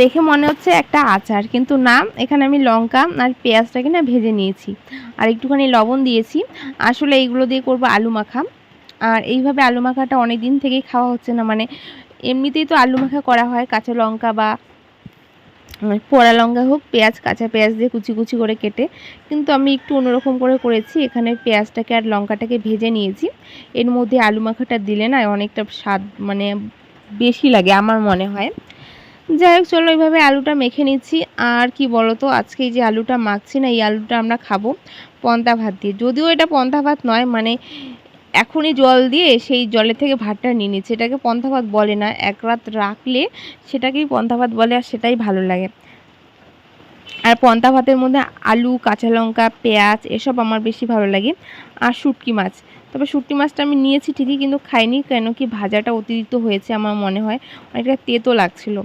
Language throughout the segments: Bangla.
দেখে মনে হচ্ছে একটা আচার, কিন্তু না, এখানে আমি লঙ্কা আর পেঁয়াজটাকে না ভেজে নিয়েছি আর একটুখানি লবণ দিয়েছি। আসলে এইগুলো দিয়ে করব আলু মাখা। আর এইভাবে আলু মাখাটা অনেক দিন থেকেই খাওয়া হচ্ছে না, মানে এমনিতেই তো আলু মাখা করা হয় কাঁচা লঙ্কা বা পোড়া লঙ্কা হোক, পেঁয়াজ, কাঁচা পেঁয়াজ দিয়ে কুচি কুচি করে কেটে, কিন্তু আমি একটু অন্যরকম করে করেছি। এখানে পেঁয়াজটাকে আর লঙ্কাটাকে ভেজে নিয়েছি। এর মধ্যে আলু মাখাটা দিলে না অনেকটা স্বাদ মানে বেশি লাগে আমার মনে হয়। যাই হোক, চলো এইভাবে আলুটা মেখে নিচ্ছি। আর কি বলো তো, আজকে এই যে আলুটা মাখছি না, এই আলুটা আমরা খাবো পন্তা ভাত দিয়ে। যদিও এটা পন্তা ভাত নয়, মানে এখনই জল দিয়ে সেই জলের থেকে ভাতটা নিয়ে নিচ্ছে, এটাকে পন্তা ভাত বলে না। এক রাত রাখলে সেটাকেই পন্তা ভাত বলে, আর সেটাই ভালো লাগে। আর পন্তা ভাতের মধ্যে আলু, কাঁচা লঙ্কা, পেঁয়াজ এসব আমার বেশি ভালো লাগে। আর শুটকি মাছ, তবে শুটকি মাছটা আমি নিয়েছি ঠিকই, কিন্তু খাইনি, কেন কি ভাজাটা অতিরিক্ত হয়েছে আমার মনে হয়, অনেকটা তেতো লাগছিল।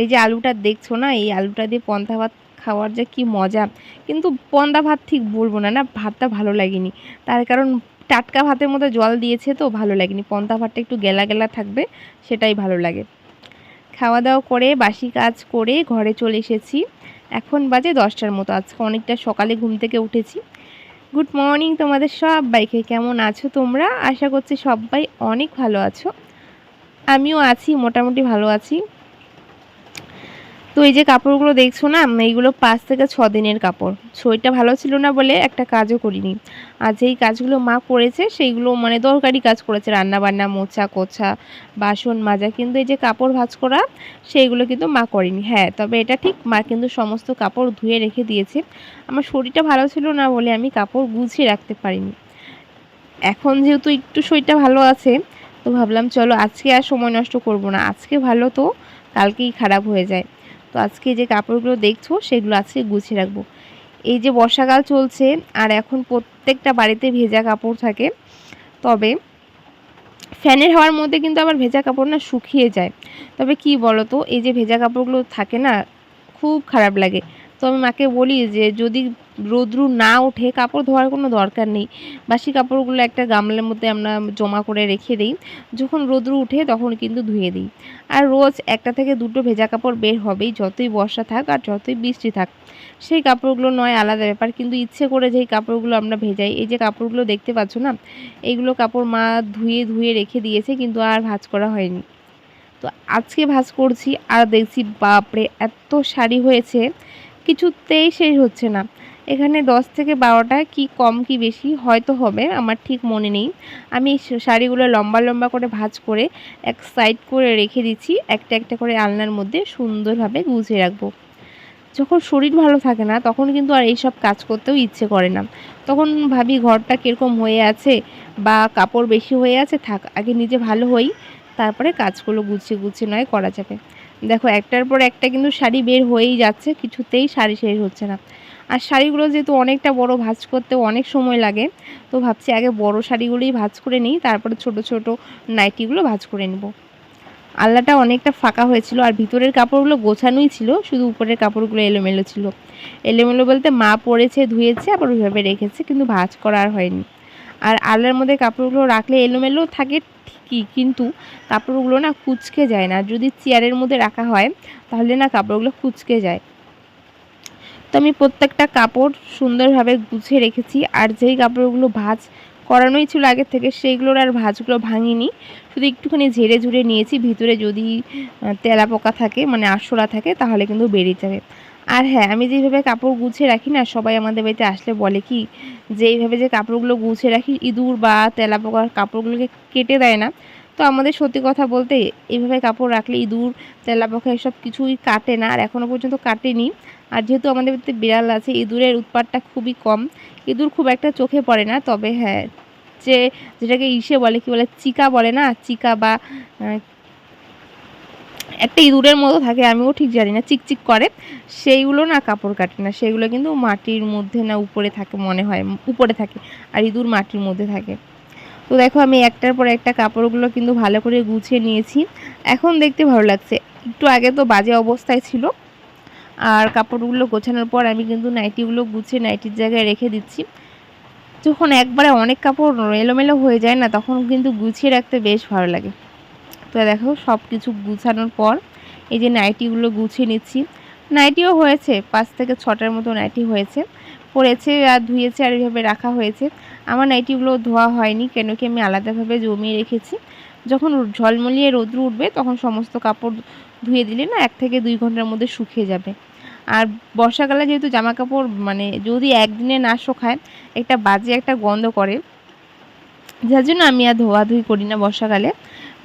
এই যে আলুটা দেখছো না, এই আলুটা দিয়ে পন্তা ভাত খাওয়ার যে কি মজা। কিন্তু পন্তা ভাত ঠিক বলবো না, না ভাতটা ভালো লাগেনি, তার কারণ টাটকা ভাতের মধ্যে জল দিয়েছে তো ভালো লাগেনি। পন্তা ভাতটা একটু গেলা গেলা থাকবে, সেটাই ভালো লাগে। খাওয়া দাওয়া করে বাসি কাজ করে ঘরে চলে এসেছি। এখন বাজে 10টার মতো। আজকে অনেকটা সকালে ঘুম থেকে উঠেছি। গুড মর্নিং তোমাদের সবাইকে, কেমন আছো তোমরা? আশা করছি সবাই অনেক ভালো আছো। আমিও আছি, মোটামুটি ভালো আছি। তো এই যে কাপড়গুলো দেখছো না, এইগুলো 5 থেকে 6 দিনের কাপড়। শরীরটা ভালো ছিল না বলে একটা কাজও করিনি। আর যেই কাজগুলো মা করেছে সেইগুলো মানে দরকারি কাজ করেছে, রান্না বান্না, মোছা কোছা, বাসন মাজা, কিন্তু এই যে কাপড় ভাঁজ করা সেইগুলো কিন্তু মা করেনি। হ্যাঁ, তবে এটা ঠিক, মা কিন্তু সমস্ত কাপড় ধুয়ে রেখে দিয়েছে। আমার শরীরটা ভালো ছিল না বলে আমি কাপড় গুছিয়ে রাখতে পারিনি। এখন যেহেতু একটু শরীরটা ভালো আছে, তো ভাবলাম চলো আজকে আর সময় নষ্ট করব না, আজকে ভালো তো কালকেই খারাপ হয়ে যায়। তো আজকে যে কাপড়গুলো দেখছো সেগুলো আজকে গুছিয়ে রাখবো। এই যে বর্ষাকাল চলছে, আর এখন প্রত্যেকটা বাড়িতে ভেজা কাপড় থাকে। তবে ফ্যানের হাওয়ার মধ্যে কিন্তু আবার ভেজা কাপড় না শুকিয়ে যায়। তবে কি বলো তো, এই যে ভেজা কাপড়গুলো থাকে না, খুব খারাপ লাগে। তো আমি মাকে বলি যে যদি রোদ্রু না ওঠে কাপড় ধোয়ার কোনো দরকার নেই, বাসি কাপড়গুলো একটা গামলার মধ্যে আমরা জমা করে রেখে দিই, যখন রোদ্রু উঠে তখন কিন্তু ধুয়ে দিই। আর রোজ একটা থেকে দুটো ভেজা কাপড় বের হবেই, যতই বর্ষা থাক আর যতই বৃষ্টি থাক। সেই কাপড়গুলো নয় আলাদা ব্যাপার, কিন্তু ইচ্ছে করে যেই কাপড়গুলো আমরা ভেজাই, এই যে কাপড়গুলো দেখতে পাচ্ছ না, এইগুলো কাপড় মা ধুয়ে ধুয়ে রেখে দিয়েছে, কিন্তু আর ভাঁজ করা হয়নি। তো আজকে ভাঁজ করছি, আর দেখছি বাপরে এত শাড়ি হয়েছে, কিছুতেই শেষ হচ্ছে না। এখানে 10 থেকে 12টা, কি কম কি বেশি হয়তো হবে, আমার ঠিক মনে নেই। আমি শাড়িগুলো লম্বা লম্বা করে ভাঁজ করে এক সাইড করে রেখে দিচ্ছি, একটা একটা করে আলনার মধ্যে সুন্দরভাবে গুছিয়ে রাখবো। যখন শরীর ভালো থাকে না তখন কিন্তু আর এইসব কাজ করতেও ইচ্ছে করে না। তখন ভাবি ঘরটা কীরকম হয়ে আছে বা কাপড় বেশি হয়ে আছে, থাক আগে নিজে ভালো হই, তারপরে কাজগুলো গুছিয়ে গুছিয়ে নয় করা যাবে। দেখো একটার পর একটা কিন্তু শাড়ি বের হয়েই যাচ্ছে, কিছুতেই শাড়ি শেষ হচ্ছে না। আর শাড়িগুলো যেহেতু অনেকটা বড়, ভাঁজ করতেও অনেক সময় লাগে, তো ভাবছি আগে বড় শাড়িগুলোই ভাঁজ করে নিই, তারপরে ছোট ছোট নাইটিগুলো ভাঁজ করে নেব। আলনাটা অনেকটা ফাঁকা হয়েছিল, আর ভিতরের কাপড়গুলো গোছানোই ছিল, শুধু উপরের কাপড়গুলো এলোমেলো ছিল। এলোমেলো বলতে মা পরেছে, ধুয়েছে, আবার ওইভাবে রেখেছে, কিন্তু ভাঁজ করা আর হয়নি। আর আলনার মধ্যে কাপড়গুলো রাখলে এলোমেলো থাকে ঠিকই, কিন্তু কাপড়গুলো না কুঁচকে যায় না। যদি চেয়ারের মধ্যে রাখা হয় তাহলে না কাপড়গুলো কুঁচকে যায়। তো আমি প্রত্যেকটা কাপড় সুন্দরভাবে গুছিয়ে রেখেছি। আর যেই কাপড়গুলো ভাঁজ করানোই ছিল আগের থেকে, সেইগুলোর আর ভাঁজগুলো ভাঙিনি, শুধু একটুখানি ঝেড়ে ঝুড়ে নিয়েছি। ভিতরে যদি তেলা পোকা থাকে, মানে আরশোলা থাকে, তাহলে কিন্তু বেরিয়ে যাবে। আর হ্যাঁ, আমি যেইভাবে কাপড় গুছিয়ে রাখি না, সবাই আমাদের বাড়িতে আসলে বলে কি যে এইভাবে যে কাপড়গুলো গুছিয়ে রাখি, ইঁদুর বা তেলা পোকার কাপড়গুলোকে কেটে দেয় না। তো আমাদের সত্যি কথা বলতে এইভাবে কাপড় রাখলে ইঁদুর, তেলাপোকা এসব কিছুই কাটে না, আর এখনও পর্যন্ত কাটেনি। আর যেহেতু আমাদের বাড়িতে বিড়াল আছে, ইঁদুরের উৎপাতটা খুবই কম, ইঁদুর খুব একটা চোখে পড়ে না। তবে হ্যাঁ, যে যেটাকে বলে, কি বলে, চিকা বলে না, চিকা বা একটা ইঁদুরের মতো থাকে, আমিও ঠিক জানি না, চিকচিক করে, সেইগুলো না কাপড় কাটে না, সেগুলো কিন্তু মাটির মধ্যে না উপরে থাকে মনে হয়, উপরে থাকে, আর ইঁদুর মাটির মধ্যে থাকে। তো দেখো আমি একটার পর একটা কাপড়গুলো কিন্তু ভালো করে গুছিয়ে নিয়েছি, এখন দেখতে ভালো লাগছে। একটু আগে তো বাজে অবস্থায় ছিল। আর কাপড়গুলো গোছানোর পর আমি কিন্তু নাইটিগুলো গুছিয়ে নাইটির জায়গায় রেখে দিচ্ছি। যখন একবারে অনেক কাপড় এলোমেলো হয়ে যায় না, তখন কিন্তু গুছিয়ে রাখতে বেশ ভালো লাগে। তো দেখো সব কিছু গুছানোর পর এই যে নাইটিগুলো গুছিয়ে নিচ্ছি। নাইটিও হয়েছে ৫ থেকে ৬টার মতো নাইটি হয়েছে, পড়েছে আর ধুয়েছে আর এইভাবে রাখা হয়েছে। আমার নাইটিগুলো ধোয়া হয়নি, কেন কি আমি আলাদাভাবে জমিয়ে রেখেছি। যখন ঝলমলিয়ে রৌদ্র উঠবে তখন সমস্ত কাপড় ধুয়ে দিলে না ১ থেকে ২ ঘন্টার মধ্যে শুকিয়ে যাবে। আর বর্ষাকালে যেহেতু জামা কাপড় মানে যদি একদিনে না শুকায় একটা বাজে একটা গন্ধ করে, যার জন্য আমি আর ধোয়াধুয়ি করি না বর্ষাকালে।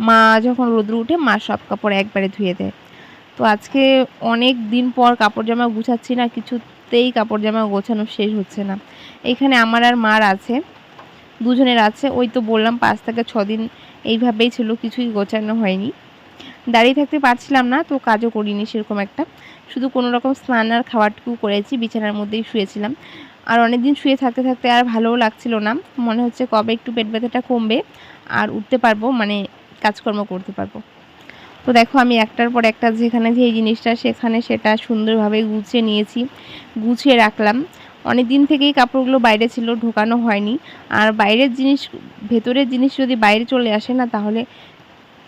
মা যখন রৌদ্র উঠে মা সব কাপড় একবারে ধুয়ে দেয়। তো আজকে অনেক দিন পর কাপড় জামা গুছাচ্ছি না, কিছুতেই কাপড় জামা গোছানো শেষ হচ্ছে না। এখানে আমার আর মার আছে, দুজনের আছে। ওই তো বললাম ৫ থেকে ৬ দিন এইভাবেই ছিল, কিছুই গোছানো হয়নি। দাঁড়িয়ে থাকতে পারছিলাম না, তো কাজও করিনি সেরকম একটা। শুধু কোনো রকম স্নান আর খাওয়াটুকু করেছি, বিছানার মধ্যেই শুয়েছিলাম। আর অনেক দিন শুয়ে থাকতে থাকতে আর ভালোও লাগছিল না, মনে হচ্ছে কবে একটু পেট ব্যথাটা কমবে আর উঠতে পারবো, মানে কাজকর্ম করতে পারবো। তো দেখো আমি একটার পর একটা যেখানে যে এই জিনিসটা সেখানে সেটা সুন্দরভাবে গুছিয়ে নিয়েছি, গুছিয়ে রাখলাম। অনেক দিন থেকেই কাপড়গুলো বাইরে ছিল, ঢোকানো হয়নি। আর বাইরের জিনিস, ভেতরের জিনিস যদি বাইরে চলে আসে না, তাহলে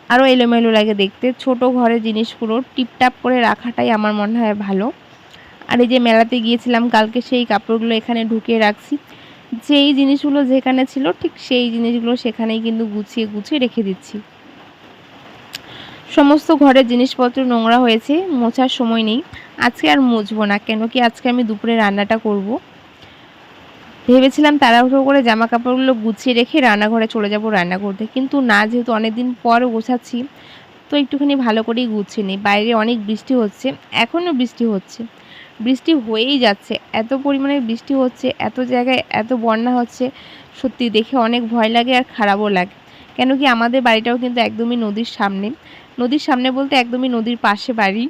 আরও এলোমেলো লাগে দেখতে। ছোট ঘরের জিনিসগুলো টিপটাপ করে রাখাটাই আমার মনে হয় ভালো। আর এই যে মেলাতে গিয়েছিলাম কালকে, সেই কাপড়গুলো এখানে ঢুকিয়ে রাখছি। যেই জিনিসগুলো যেখানে ছিল ঠিক সেই জিনিসগুলো সেখানেই কিন্তু গুছিয়ে গুছিয়ে রেখে দিচ্ছি। সমস্ত ঘরের জিনিসপত্র নোংরা হয়েছে, মোছার সময় নেই। আজকে আর মুছবো না, কেন কি আজকে আমি দুপুরে রান্নাটা করব। ভেবেছিলাম তাড়াহুড়ো করে জামা কাপড়গুলো গুছিয়ে রেখে রান্নাঘরে চলে যাব রান্না করতে, কিন্তু না, যেহেতু অনেকদিন পর গোছাচ্ছি তো একটুখানি ভালো করেই গুছিয়ে নিই। বাইরে অনেক বৃষ্টি হচ্ছে, এখনও বৃষ্টি হচ্ছে, বৃষ্টি হয়েই যাচ্ছে, এত পরিমাণে বৃষ্টি হচ্ছে, এত জায়গায় এত বন্যা হচ্ছে, সত্যি দেখে অনেক ভয় লাগে আর খারাপও লাগে। কেন কি আমাদের বাড়িটাও কিন্তু একদমই নদীর সামনে, নদীর সামনে বলতে একদমই নদীর পাশে বাড়ি।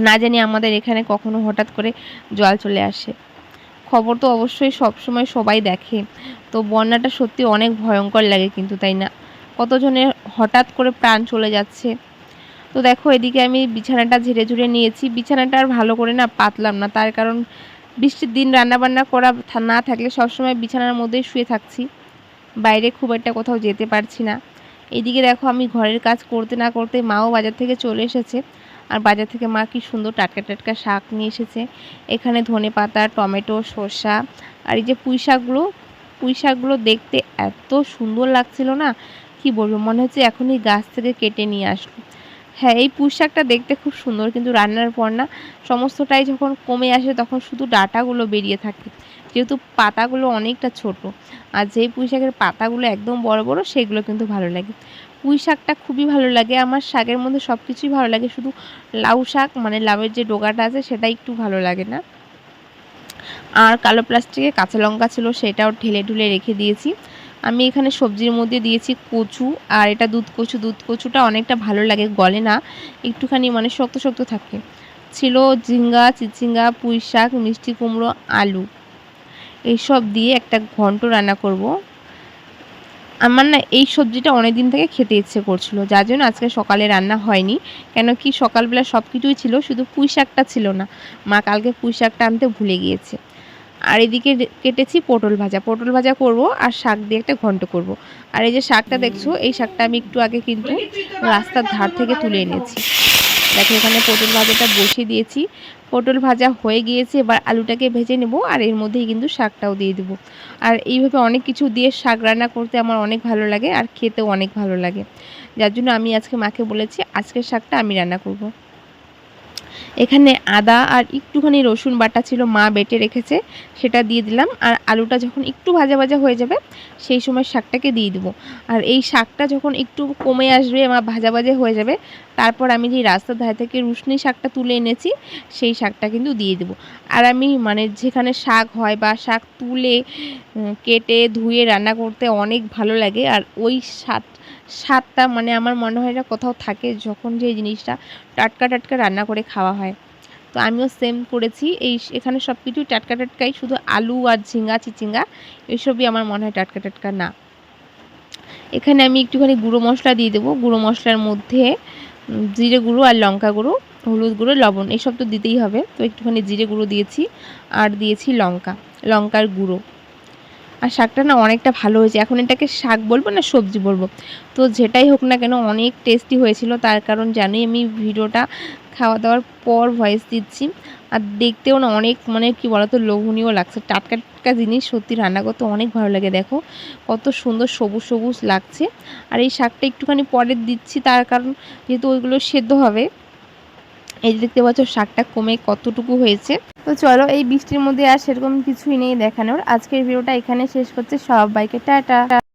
না জানি আমাদের এখানে কখনো হঠাৎ করে জল চলে আসে। খবর তো অবশ্যই সবসময় সবাই দেখে, তো বন্যাটা সত্যি অনেক ভয়ঙ্কর লাগে কিন্তু, তাই না? কতজনের হঠাৎ করে প্রাণ চলে যাচ্ছে। তো দেখো এদিকে আমি বিছানাটা ঝেড়ে ঝুড়ে নিয়েছি, বিছানাটা আর ভালো করে না পাতলাম না, তার কারণ বৃষ্টির দিন রান্নাবান্না করা না থাকলে সবসময় বিছানার মধ্যেই শুয়ে থাকছি, বাইরে খুব একটা কোথাও যেতে পারছি না। এইদিকে দেখো আমি ঘরের কাজ করতে না করতে মাও বাজার থেকে চলে এসেছে। আর বাজার থেকে মা কি সুন্দর টাটকা টাটকা শাক নিয়ে এসেছে। এখানে ধনেপাতা, টমেটো, শসা আর এই যে পুঁই শাকগুলো দেখতে এত সুন্দর লাগছিল না, কি বলবো, মনে হচ্ছে এখনই গাছ থেকে কেটে নিয়ে আসলো। হ্যাঁ, এই পুঁই শাকটা দেখতে খুব সুন্দর, কিন্তু রান্নার পর না সমস্তটাই যখন কমে আসে তখন শুধু ডাঁটাগুলো বেরিয়ে থাকে, যেহেতু পাতাগুলো অনেকটা ছোট। আর যেই পুঁই শাকের পাতাগুলো একদম বড় বড় সেগুলো কিন্তু ভালো লাগে। পুঁই শাকটা খুবই ভালো লাগে আমার, শাকের মধ্যে সব কিছুই ভালো লাগে, শুধু লাউ শাক মানে লাউয়ের যে ডগাটা আছে সেটা একটু ভালো লাগে না। আর কালো প্লাস্টিকে কাঁচা লঙ্কা ছিল, সেটাও ঢেলে ঢুলে রেখে দিয়েছি। আমি এখানে সবজির মধ্যে দিয়েছি কচু, আর এটা দুধ কচু। দুধ কচুটা অনেকটা ভালো লাগে, গলে না, একটুখানি মানে শক্ত শক্ত থাকে। ছিল ঝিঙ্গা, চিচিঙ্গা, পুঁই শাক, মিষ্টি কুমড়ো, আলু, এইসব দিয়ে একটা ঘন্ট রান্না করব। আমার না এই সবজিটা অনেক দিন থেকে খেতে ইচ্ছে করছিল, যার জন্য আজকে সকালে রান্না হয়নি। কেন কি সকালবেলা সব কিছুই ছিল, শুধু পুঁই শাকটা ছিল না, মা কালকে পুঁই শাকটা আনতে ভুলে গিয়েছে। আর এদিকে কেটেছি পটল ভাজা, পটল ভাজা করব আর শাক দিয়ে একটা ঘন্ট করব। আর এই যে শাকটা দেখছো, এই শাকটা আমি একটু আগে কিন্তু রাস্তার ধার থেকে তুলে এনেছি। দেখো এখানে পটল ভাজাটা বসিয়ে দিয়েছি, পটল ভাজা হয়ে গিয়েছে, এবার আলুটাকে ভেজে নেব আর এর মধ্যেই কিন্তু শাকটাও দিয়ে দেবো। আর এইভাবে অনেক কিছু দিয়ে শাক রান্না করতে আমার অনেক ভালো লাগে আর খেতেও অনেক ভালো লাগে, যার জন্য আমি আজকে মাকে বলেছি আজকের শাকটা আমি রান্না করব। এখানে আদা আর একটুখানি রসুন বাটা ছিল, মা বেটে রেখেছে, সেটা দিয়ে দিলাম। আর আলুটা যখন একটু ভাজা ভাজা হয়ে যাবে সেই সময় শাকটাকে দিয়ে দেবো। আর এই শাকটা যখন একটু কমে আসবে, আমার ভাজা ভাজা হয়ে যাবে, তারপর আমি যে রাস্তার ধারে থেকে রুশনি শাকটা তুলে এনেছি সেই শাকটা কিন্তু দিয়ে দেবো। আর আমি মানে যেখানে শাক হয় বা শাক তুলে কেটে ধুয়ে রান্না করতে অনেক ভালো লাগে, আর ওই স্বাদটা মানে আমার মনে হয় না কোথাও থাকে, যখন যে জিনিসটা টাটকা টাটকা রান্না করে খাওয়া হয়। তো আমিও সেম করেছি, এখানে সব কিছুই টাটকা টাটকাই, শুধু আলু আর ঝিঙ্গা চিচিঙ্গা এসবই আমার মনে হয় টাটকা টাটকা না। এখানে আমি একটুখানি গুঁড়ো মশলা দিয়ে দেবো, গুঁড়ো মশলার মধ্যে জিরে গুঁড়ো আর লঙ্কা গুঁড়ো, হলুদ গুঁড়ো, লবণ, এসব তো দিতেই হবে। তো একটুখানি জিরে গুঁড়ো দিয়েছি আর দিয়েছি লঙ্কার গুঁড়ো। আর শাকটা না অনেকটা ভালো হয়েছে। এখন এটাকে শাক বলবো না সবজি বলবো, তো যেটাই হোক না কেন অনেক টেস্টি হয়েছিল। তার কারণ জানি আমি ভিডিওটা খাওয়া দাওয়ার পর ভয়েস দিচ্ছি। আর দেখতেও না অনেক মানে কি বলতো লোভনীয় লাগছে। টাটকা টাটকা জিনিস সত্যি রান্না করতে অনেক ভালো লাগে। দেখো কত সুন্দর সবুজ সবুজ লাগছে। আর এই শাকটা একটুখানি পরে দিচ্ছি, তার কারণ যেহেতু ওইগুলো সেদ্ধ হবে। এই যে দেখতে পাচ্ছ শাকটা কমে কতটুকু হয়েছে। তো চলো, এই বৃষ্টির মধ্যে আর সেরকম কিছুই নেই দেখানোর। আজকের ভিডিওটা এখানে শেষ করছি। সবাইকে টাটা।